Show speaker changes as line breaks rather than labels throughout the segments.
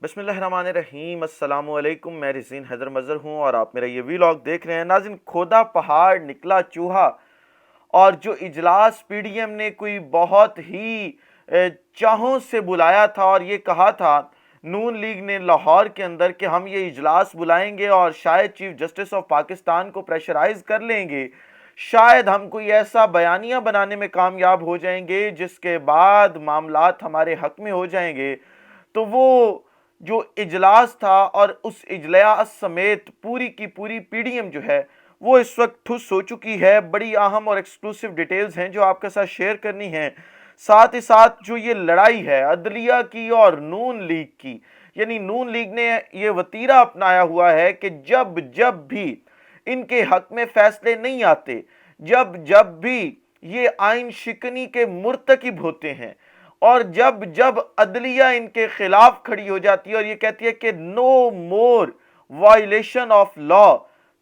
بسم اللہ الرحمن الرحیم، السلام علیکم۔ میں رزین حیدر مظہر ہوں اور آپ میرا یہ ویلاگ دیکھ رہے ہیں۔ ناظرین، کھودا پہاڑ نکلا چوہا، اور جو اجلاس پی ڈی ایم نے کوئی بہت ہی چاہوں سے بلایا تھا اور یہ کہا تھا نون لیگ نے لاہور کے اندر کہ ہم یہ اجلاس بلائیں گے اور شاید چیف جسٹس آف پاکستان کو پریشرائز کر لیں گے، شاید ہم کوئی ایسا بیانیہ بنانے میں کامیاب ہو جائیں گے جس کے بعد معاملات ہمارے حق میں ہو جائیں گے، تو وہ جو اجلاس تھا اور اس اجلاس سمیت پوری کی پوری پی ڈی ایم جو ہے وہ اس وقت ٹھس ہو چکی ہے۔ بڑی اہم اور ایکسکلوسیو ڈیٹیلز ہیں جو آپ کے ساتھ شیئر کرنی ہیں۔ ساتھ ہی ساتھ جو یہ لڑائی ہے عدلیہ کی اور نون لیگ کی، یعنی نون لیگ نے یہ وتیرہ اپنایا ہوا ہے کہ جب بھی ان کے حق میں فیصلے نہیں آتے، جب بھی یہ آئین شکنی کے مرتکب ہوتے ہیں، اور جب عدلیہ ان کے خلاف کھڑی ہو جاتی ہے اور یہ کہتی ہے کہ نو مور وائلیشن آف لا،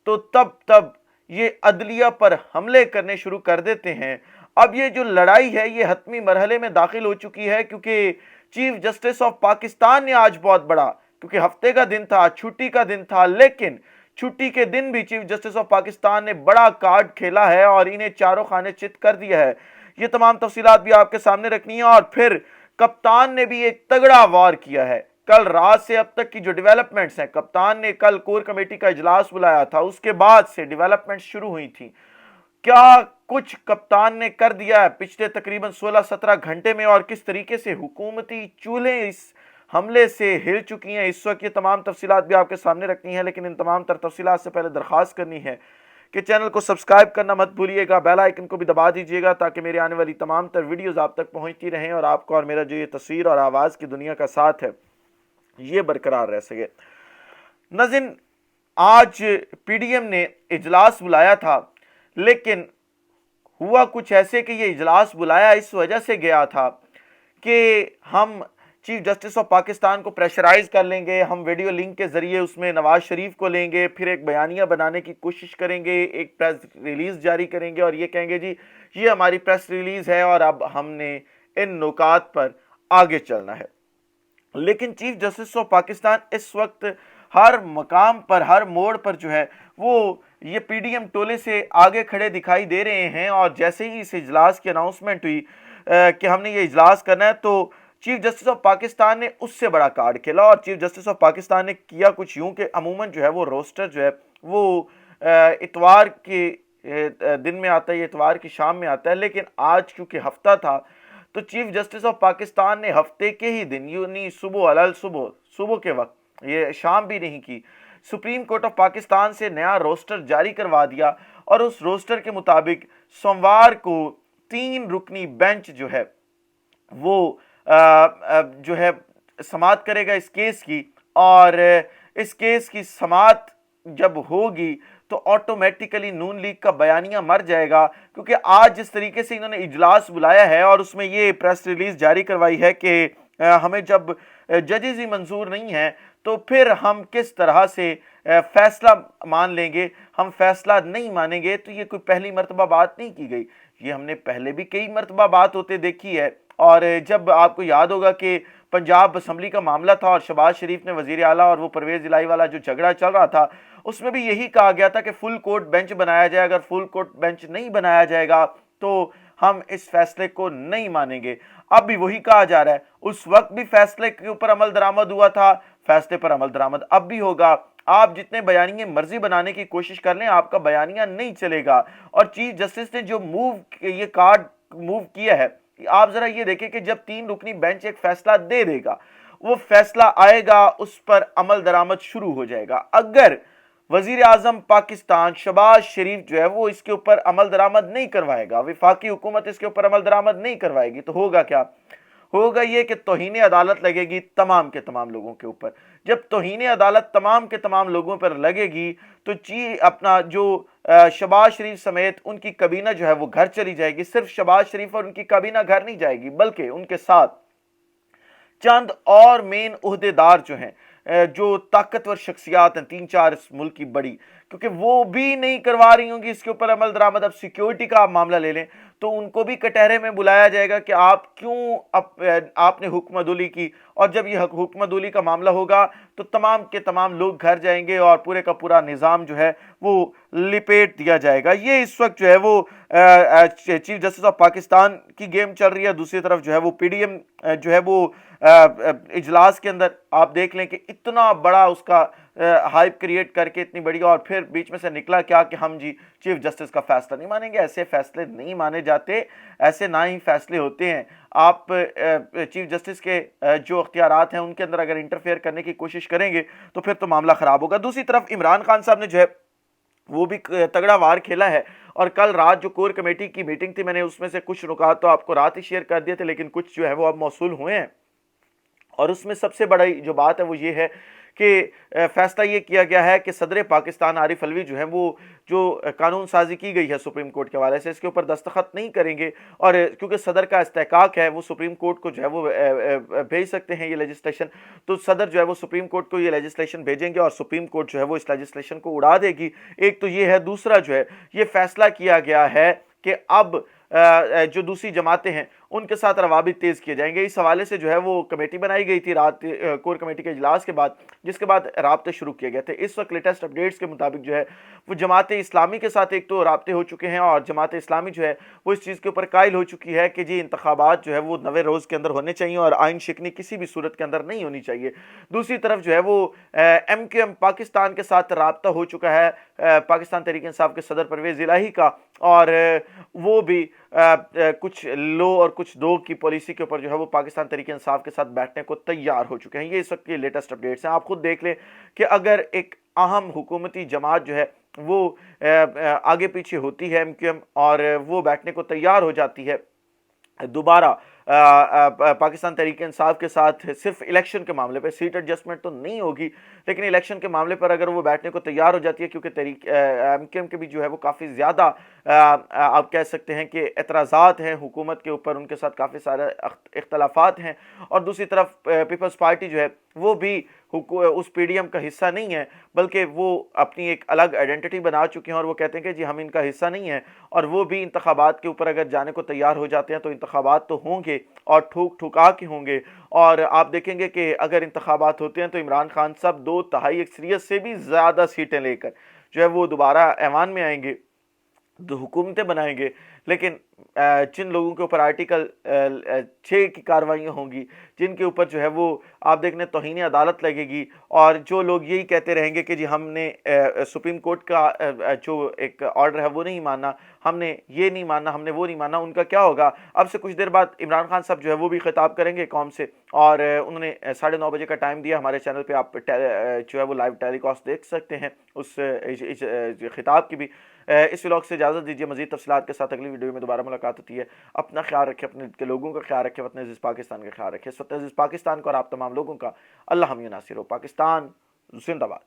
تو تب یہ عدلیہ پر حملے کرنے شروع کر دیتے ہیں۔ اب یہ جو لڑائی ہے یہ حتمی مرحلے میں داخل ہو چکی ہے، کیونکہ چیف جسٹس آف پاکستان نے آج بہت بڑا، کیونکہ ہفتے کا دن تھا، چھٹی کا دن تھا، لیکن چھٹی کے دن بھی چیف جسٹس آف پاکستان نے بڑا کارڈ کھیلا ہے اور انہیں چاروں خانے چت کر دیا ہے۔ یہ تمام تفصیلات بھی آپ کے سامنے رکھنی ہیں، اور پھر کپتان نے بھی ایک تگڑا وار کیا ہے۔ کل رات سے اب تک کی جو ڈیولپمنٹس ہیں، کپتان نے کل کور کمیٹی کا اجلاس بلایا تھا، اس کے بعد سے ڈیولپمنٹس شروع ہوئی تھی۔ کیا کچھ کپتان نے کر دیا ہے پچھلے تقریباً 16-17 گھنٹے میں، اور کس طریقے سے حکومتی چولہے اس حملے سے ہل چکی ہیں، اس وقت یہ تمام تفصیلات بھی آپ کے سامنے رکھنی ہیں۔ لیکن ان تمام تر تفصیلات سے پہلے درخواست کرنی ہے کہ چینل کو سبسکرائب کرنا مت بھولیے گا، بیل آئیکن کو بھی دبا دیجیے گا تاکہ میری آنے والی تمام تر ویڈیوز آپ تک پہنچتی رہیں اور آپ کو اور میرا جو یہ تصویر اور آواز کی دنیا کا ساتھ ہے یہ برقرار رہ سکے۔ ناظرین، آج پی ڈی ایم نے اجلاس بلایا تھا، لیکن ہوا کچھ ایسے کہ یہ اجلاس بلایا اس وجہ سے گیا تھا کہ ہم چیف جسٹس آف پاکستان کو پریشرائز کر لیں گے، ہم ویڈیو لنک کے ذریعے اس میں نواز شریف کو لیں گے، پھر ایک بیانیہ بنانے کی کوشش کریں گے، ایک پریس ریلیز جاری کریں گے اور یہ کہیں گے جی یہ ہماری پریس ریلیز ہے اور اب ہم نے ان نکات پر آگے چلنا ہے۔ لیکن چیف جسٹس آف پاکستان اس وقت ہر مقام پر، ہر موڑ پر جو ہے وہ یہ پی ڈی ایم ٹولے سے آگے کھڑے دکھائی دے رہے ہیں، اور جیسے ہی اس اجلاس کی اناؤنسمنٹ ہوئی کہ ہم نے یہ اجلاس کرنا ہے، تو چیف جسٹس آف پاکستان نے اس سے بڑا کارڈ کھیلا، اور چیف جسٹس آف پاکستان نے کیا کچھ یوں کہ عموماً جو ہے وہ روسٹر جو ہے وہ اتوار کے دن میں آتا ہے، یہ اتوار کی شام میں آتا ہے، لیکن آج کیونکہ ہفتہ تھا تو چیف جسٹس آف پاکستان نے ہفتے کے ہی دن، یعنی صبح کے وقت، یہ شام بھی نہیں کی، سپریم کورٹ آف پاکستان سے نیا روسٹر جاری کروا دیا، اور اس روسٹر کے مطابق سوموار کو 3 رکنی بینچ جو ہے وہ جو ہے سماعت کرے گا اس کیس کی، اور اس کیس کی سماعت جب ہوگی تو آٹومیٹیکلی نون لیگ کا بیانیہ مر جائے گا، کیونکہ آج جس طریقے سے انہوں نے اجلاس بلایا ہے اور اس میں یہ پریس ریلیز جاری کروائی ہے کہ ہمیں جب ججز ہی منظور نہیں ہیں تو پھر ہم کس طرح سے فیصلہ مان لیں گے، ہم فیصلہ نہیں مانیں گے، تو یہ کوئی پہلی مرتبہ بات نہیں کی گئی، یہ ہم نے پہلے بھی کئی مرتبہ بات ہوتے دیکھی ہے۔ اور جب آپ کو یاد ہوگا کہ پنجاب اسمبلی کا معاملہ تھا اور شہباز شریف نے وزیر اعلیٰ اور وہ پرویز الہی والا جو جھگڑا چل رہا تھا، اس میں بھی یہی کہا گیا تھا کہ فل کورٹ بینچ بنایا جائے، اگر فل کورٹ بینچ نہیں بنایا جائے گا تو ہم اس فیصلے کو نہیں مانیں گے۔ اب بھی وہی کہا جا رہا ہے، اس وقت بھی فیصلے کے اوپر عمل درآمد ہوا تھا، فیصلے پر عمل درآمد اب بھی ہوگا۔ آپ جتنے بیانیے مرضی بنانے کی کوشش کر لیں، آپ کا بیانیہ نہیں چلے گا۔ اور چیف جسٹس نے جو یہ کارڈ موو کیا ہے، آپ ذرا یہ دیکھیں کہ جب 3 رکنی بینچ ایک فیصلہ دے دے گا، وہ فیصلہ آئے گا، اس پر عمل درآمد شروع ہو جائے گا۔ اگر وزیر اعظم پاکستان شہباز شریف جو ہے وہ اس کے اوپر عمل درآمد نہیں کروائے گا، وفاقی حکومت اس کے اوپر عمل درآمد نہیں کروائے گی، تو ہوگا کیا؟ ہوگا یہ کہ توہین عدالت لگے گی تمام کے تمام لوگوں کے اوپر۔ جب توہین عدالت تمام کے تمام لوگوں پر لگے گی تو اپنا جو شہباز شریف سمیت ان کی کابینہ جو ہے وہ گھر چلی جائے گی۔ صرف شہباز شریف اور ان کی کابینہ گھر نہیں جائے گی، بلکہ ان کے ساتھ چند اور مین عہدیدار جو ہیں، جو طاقتور شخصیات ہیں 3-4 اس ملک کی بڑی، کیونکہ وہ بھی نہیں کروا رہی ہوں گی اس کے اوپر عمل درآمد۔ اب سیکیورٹی کا آپ معاملہ لے لیں تو ان کو بھی کٹہرے میں بلایا جائے گا کہ آپ کیوں آپ نے حکم عدولی کی، اور جب یہ حکم عدولی کا معاملہ ہوگا تو تمام کے تمام لوگ گھر جائیں گے اور پورے کا پورا نظام جو ہے وہ لپیٹ دیا جائے گا۔ یہ اس وقت جو ہے وہ چیف جسٹس آف پاکستان کی گیم چل رہی ہے، دوسری طرف جو ہے وہ پی ڈی ایم جو ہے وہ اجلاس کے اندر آپ دیکھ لیں کہ اتنا بڑا اس کا ہائپ کریٹ کر کے اتنی بڑی، اور پھر بیچ میں سے نکلا کیا کہ ہم جی چیف جسٹس کا فیصلہ نہیں مانیں گے۔ ایسے فیصلے نہیں مانے جاتے، ایسے نہ ہی فیصلے ہوتے ہیں۔ آپ چیف جسٹس کے جو اختیارات ہیں ان کے اندر اگر انٹرفیئر کرنے کی کوشش کریں گے تو پھر تو معاملہ خراب ہوگا۔ دوسری طرف عمران خان صاحب نے جو ہے وہ بھی تگڑا وار کھیلا ہے، اور کل رات جو کور کمیٹی کی میٹنگ تھی، میں نے اس میں سے کچھ نکات تو آپ کو رات ہی شیئر کر دیے تھے، لیکن کچھ جو ہے وہ اب موصول ہوئے ہیں، اور اس میں سب سے بڑی جو بات ہے وہ یہ ہے کہ فیصلہ یہ کیا گیا ہے کہ صدر پاکستان عارف الوی جو ہے وہ جو قانون سازی کی گئی ہے سپریم کورٹ کے حوالے سے، اس کے اوپر دستخط نہیں کریں گے، اور کیونکہ صدر کا استحقاق ہے وہ سپریم کورٹ کو جو ہے وہ بھیج سکتے ہیں یہ لیجسلیشن، تو صدر جو ہے وہ سپریم کورٹ کو یہ لیجسلیشن بھیجیں گے اور سپریم کورٹ جو ہے وہ اس لیجسلیشن کو اڑا دے گی۔ ایک تو یہ ہے، دوسرا جو ہے یہ فیصلہ کیا گیا ہے کہ اب جو دوسری جماعتیں ہیں ان کے ساتھ روابط تیز کیے جائیں گے۔ اس حوالے سے جو ہے وہ کمیٹی بنائی گئی تھی رات کور کمیٹی کے اجلاس کے بعد، جس کے بعد رابطے شروع کیے گئے تھے۔ اس وقت لیٹسٹ اپڈیٹس کے مطابق جو ہے وہ جماعت اسلامی کے ساتھ ایک تو رابطے ہو چکے ہیں، اور جماعت اسلامی جو ہے وہ اس چیز کے اوپر قائل ہو چکی ہے کہ جی انتخابات جو ہے وہ 90 روز کے اندر ہونے چاہیے اور آئین شکنی کسی بھی صورت کے اندر نہیں ہونی چاہیے۔ دوسری طرف جو ہے وہ ایم کیو ایم پاکستان کے ساتھ رابطہ ہو چکا ہے پاکستان تحریک انصاف کے صدر پرویز الہی کا، اور وہ بھی کچھ لو اور کچھ دو کی پالیسی کے اوپر جو ہے وہ پاکستان تحریک انصاف کے ساتھ بیٹھنے کو تیار ہو چکے ہیں۔ یہ اس وقت کی لیٹسٹ اپڈیٹس ہیں، آپ خود دیکھ لیں کہ اگر ایک اہم حکومتی جماعت جو ہے وہ آگے پیچھے ہوتی ہے ایم کیو ایم، اور وہ بیٹھنے کو تیار ہو جاتی ہے دوبارہ پاکستان تحریک انصاف کے ساتھ، صرف الیکشن کے معاملے پہ، سیٹ ایڈجسٹمنٹ تو نہیں ہوگی لیکن الیکشن کے معاملے پر اگر وہ بیٹھنے کو تیار ہو جاتی ہے، کیونکہ تحریک ایم کیو ایم کے بھی جو ہے وہ کافی زیادہ آپ کہہ سکتے ہیں کہ اعتراضات ہیں حکومت کے اوپر، ان کے ساتھ کافی سارے اختلافات ہیں، اور دوسری طرف پیپلز پارٹی جو ہے وہ بھی اس پی ڈی ایم کا حصہ نہیں ہے، بلکہ وہ اپنی ایک الگ آئیڈینٹی بنا چکے ہیں، اور وہ کہتے ہیں کہ جی ہم ان کا حصہ نہیں ہیں، اور وہ بھی انتخابات کے اوپر اگر جانے کو تیار ہو جاتے ہیں تو انتخابات تو ہوں گے اور ٹھکا کے ہوں گے، اور آپ دیکھیں گے کہ اگر انتخابات ہوتے ہیں تو عمران خان صاحب 2/3 اکثریت سے بھی زیادہ سیٹیں لے کر جو ہے وہ دوبارہ ایوان میں آئیں گے، دو حکومتیں بنائیں گے، لیکن جن لوگوں کے اوپر آرٹیکل 6 کی کاروائیاں ہوں گی، جن کے اوپر جو ہے وہ آپ دیکھنے توہین عدالت لگے گی، اور جو لوگ یہی کہتے رہیں گے کہ جی ہم نے سپریم کورٹ کا جو ایک آرڈر ہے وہ نہیں ماننا، ہم نے یہ نہیں ماننا، ہم نے وہ نہیں ماننا، ان کا کیا ہوگا؟ اب سے کچھ دیر بعد عمران خان صاحب جو ہے وہ بھی خطاب کریں گے قوم سے، اور انہوں نے 9:30 بجے کا ٹائم دیا، ہمارے چینل پہ آپ جو ہے وہ لائیو ٹیلی کاسٹ دیکھ سکتے ہیں اس خطاب کی بھی۔ اس ولاگ سے اجازت دیجیے، مزید تفصیلات کے ساتھ اگلی ویڈیو میں دوبارہ ملاقات ہوتی ہے۔ اپنا خیال رکھیں، اپنے کے لوگوں کا خیال رکھیں، وطن عزیز پاکستان کا خیال رکھیں۔ اس وقت عزیز پاکستان کو اور آپ تمام لوگوں کا اللہ حامی و ناصر ہو۔ پاکستان زندہ باد۔